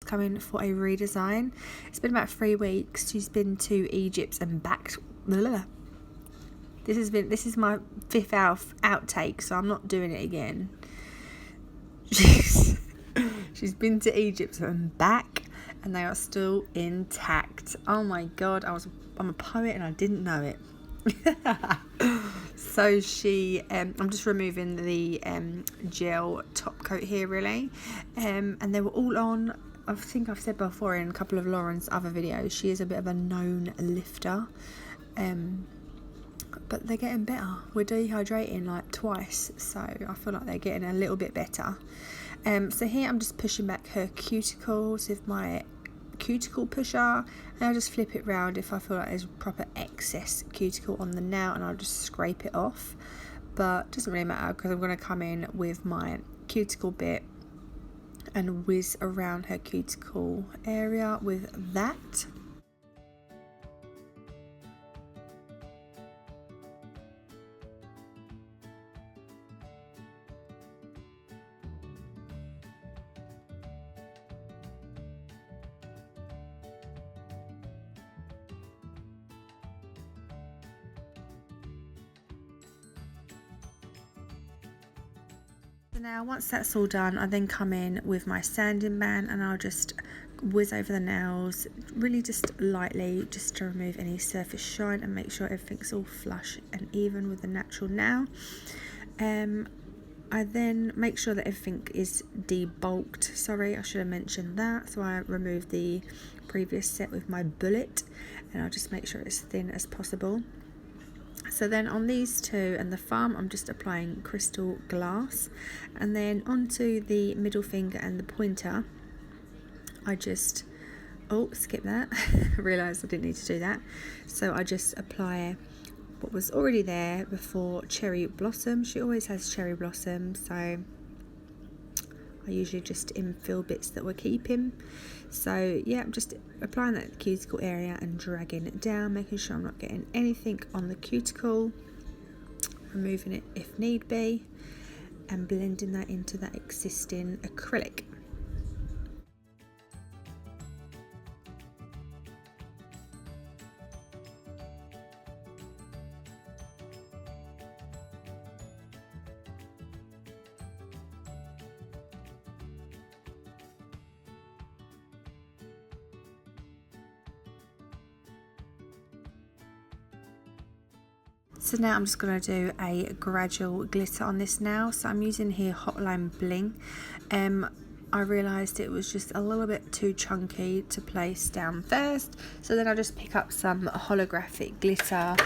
come in for a redesign. It's been about 3 weeks. She's been to Egypt and back. This is my 5th outtake, so I'm not doing it again. She's been to Egypt and back, and they are still intact. Oh my god, I'm a poet and I didn't know it. So I'm just removing the gel top coat here, really, and they were all on. I think I've said before in a couple of Lauren's other videos, she is a bit of a known lifter, but they're getting better. We're dehydrating like twice, so I feel like they're getting a little bit better. So here I'm just pushing back her cuticles with my cuticle pusher, and I'll just flip it round if I feel like there's proper excess cuticle on the nail, and I'll just scrape it off. But it doesn't really matter because I'm going to come in with my cuticle bit and whiz around her cuticle area with that. So now once that's all done, I then come in with my sanding band and I'll just whiz over the nails really just lightly, just to remove any surface shine and make sure everything's all flush and even with the natural nail. I then make sure that everything is debulked. Sorry, I should have mentioned that. So I remove the previous set with my bullet, and I'll just make sure it's thin as possible. So then on these two and the thumb, I'm just applying crystal glass, and then onto the middle finger and the pointer, I just, skip that, I realised I didn't need to do that. So I just apply what was already there before, cherry blossom. She always has cherry blossom, so I usually just infill bits that we're keeping. So yeah, I'm just applying that at the cuticle area and dragging it down, making sure I'm not getting anything on the cuticle, removing it if need be, and blending that into that existing acrylic. So now I'm just going to do a gradual glitter on this now. So I'm using here Hotline Bling. I realised it was just a little bit too chunky to place down first. So then I just pick up some holographic glitter.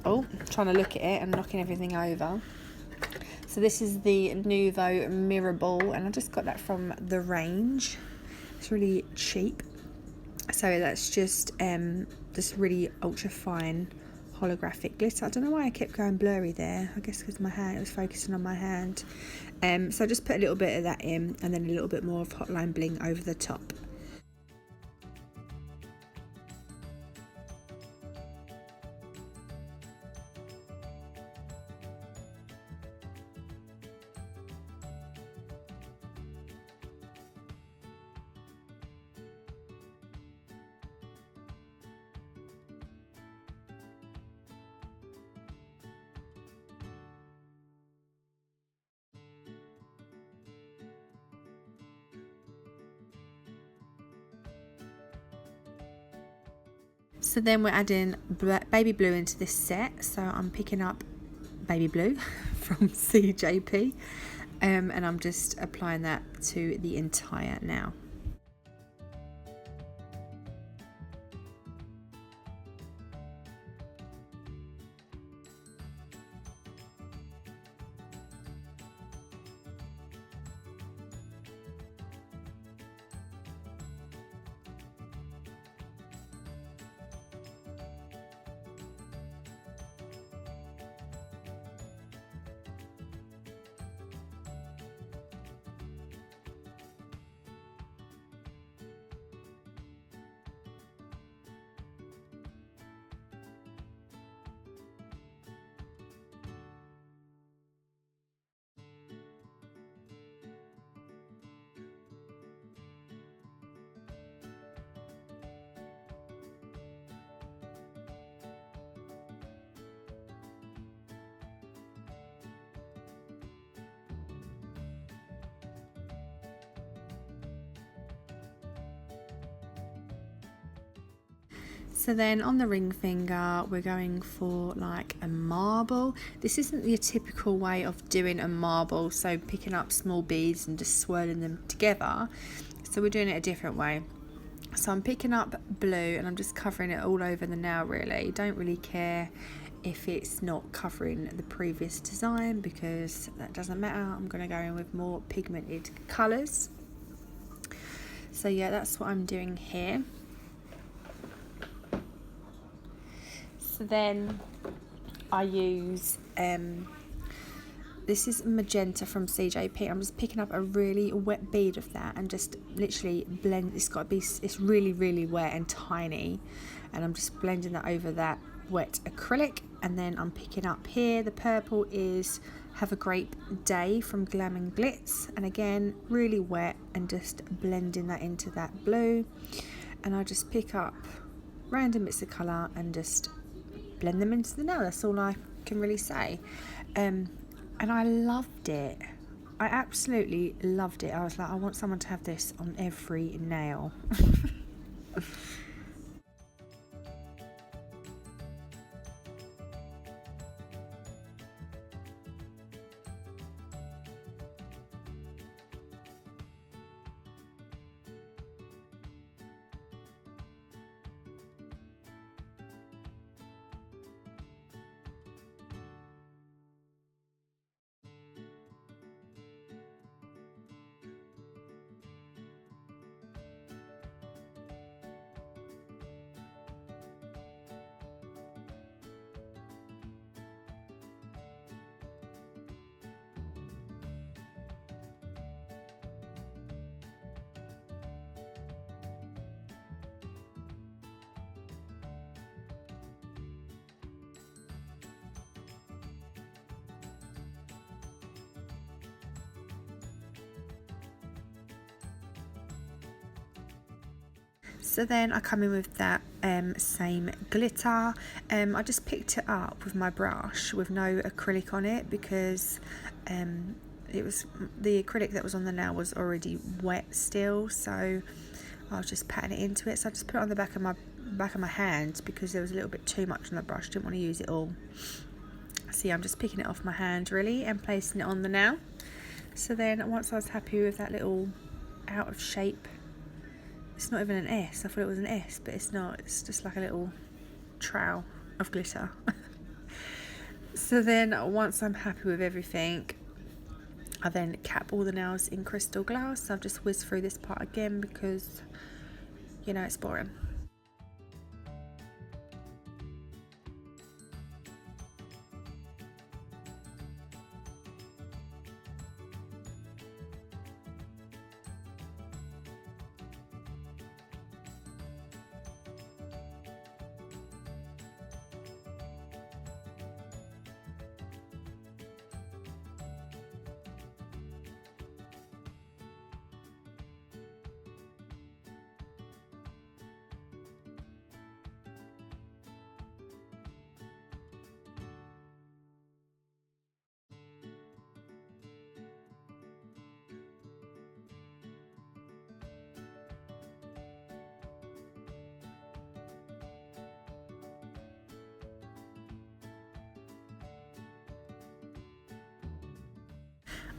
Oh, trying to look at it and knocking everything over. So this is the Nouveau Mirror Ball, and I just got that from the range. It's really cheap. So that's just this really ultra fine holographic glitter. I don't know why I kept going blurry there. I guess because my hand, it was focusing on my hand. So I just put a little bit of that in, and then a little bit more of Hotline Bling over the top. So then we're adding baby blue into this set. So I'm picking up baby blue from CJP, and I'm just applying that to the entire nail. So then on the ring finger, we're going for like a marble. This isn't the typical way of doing a marble, so picking up small beads and just swirling them together. So we're doing it a different way. So I'm picking up blue and I'm just covering it all over the nail really. Don't really care if it's not covering the previous design because that doesn't matter. I'm going to go in with more pigmented colours. So yeah, that's what I'm doing here. So then I use this is magenta from CJP. I'm just picking up a really wet bead of that and just literally blend. It's really wet and tiny, and I'm just blending that over that wet acrylic. And then I'm picking up here, the purple is Have a Grape Day from Glam and Glitz, and again really wet and just blending that into that blue. And I just pick up random bits of colour and just blend them into the nail. That's all I can really say. And I loved it. I absolutely loved it. I was like, I want someone to have this on every nail. So then I come in with that same glitter. I just picked it up with my brush with no acrylic on it because it was the acrylic that was on the nail was already wet still, so I was just patting it into it. So I just put it on the back of my hand because there was a little bit too much on the brush. Didn't want to use it all. So yeah, I'm just picking it off my hand really and placing it on the nail. So then once I was happy with that little out of shape, it's not even an S. I thought it was an S, but it's not. It's just like a little trowel of glitter. So then once I'm happy with everything, I then cap all the nails in crystal glass. So I've just whizzed through this part again because, you know, it's boring.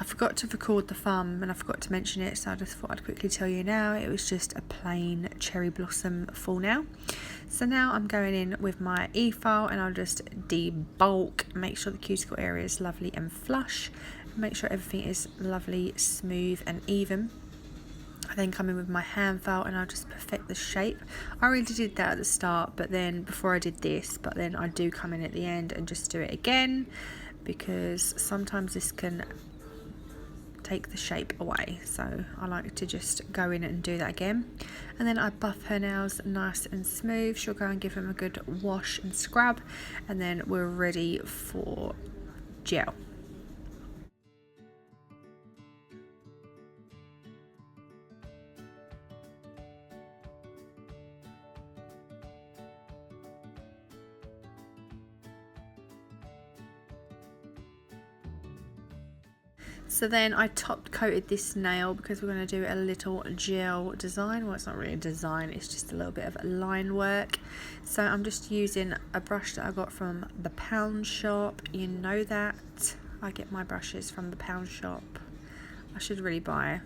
I forgot to record the thumb and I forgot to mention it, so I just thought I'd quickly tell you now. It was just a plain cherry blossom full nail. So now I'm going in with my Efile and I'll just debulk, make sure the cuticle area is lovely and flush, make sure everything is lovely, smooth and even. I then come in with my hand file and I'll just perfect the shape. I already did that at the start, but then before I did this, but then I do come in at the end and just do it again because sometimes this can take the shape away, so I like to just go in and do that again. And then I buff her nails nice and smooth. She'll go and give them a good wash and scrub, and then we're ready for gel. So then I top coated this nail because we're going to do a little gel design. Well, it's not really a design, it's just a little bit of line work. So I'm just using a brush that I got from the pound shop. You know that I get my brushes from the pound shop. I should really buy.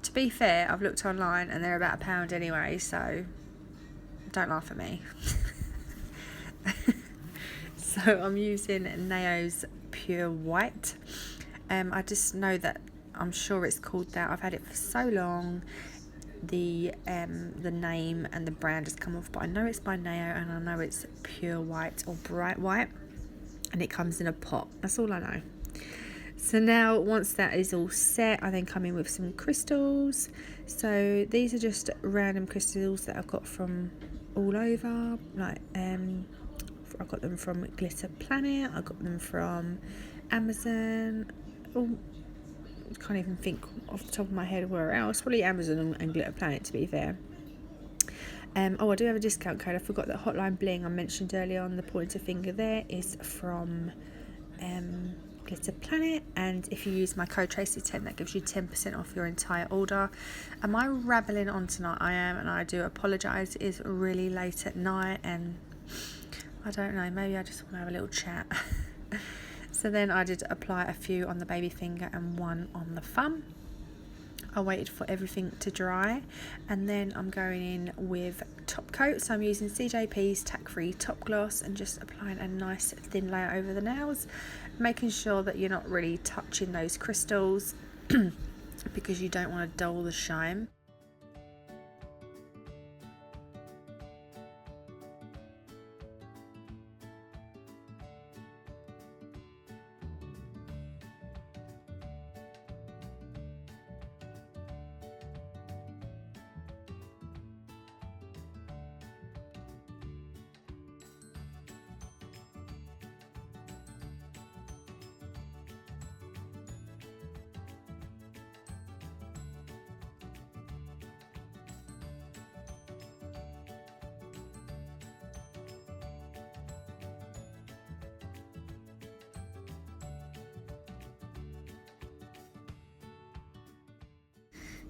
To be fair, I've looked online and they're about £1 anyway, so don't laugh at me. So I'm using Naio's Pure White. I just know that, I'm sure it's called that. I've had it for so long. The name and the brand has come off, but I know it's by Naio and I know it's Pure White or Bright White, and it comes in a pot. That's all I know. So now once that is all set, I then come in with some crystals. So these are just random crystals that I've got from all over. Like I got them from Glitter Planet, I got them from Amazon. Oh, I can't even think off the top of my head where else. Probably Amazon and Glitter Planet, to be fair. Oh, I do have a discount code. I forgot that Hotline Bling I mentioned earlier on. The pointer finger there is from Glitter Planet, and if you use my code Tracy 10, that gives you 10% off your entire order. Am I rambling on tonight? I am, and I do apologise. It is really late at night and I don't know, maybe I just want to have a little chat. So then I did apply a few on the baby finger and one on the thumb. I waited for everything to dry, and then I'm going in with top coat. So I'm using CJP's tack free top gloss and just applying a nice thin layer over the nails, making sure that you're not really touching those crystals because you don't want to dull the shine.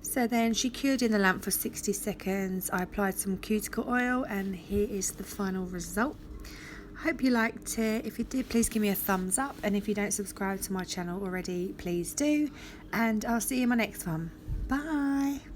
So then she cured in the lamp for 60 seconds. I applied some cuticle oil and here is the final result. I hope you liked it. If you did, please give me a thumbs up, and if you don't subscribe to my channel already, please do, and I'll see you in my next one. Bye.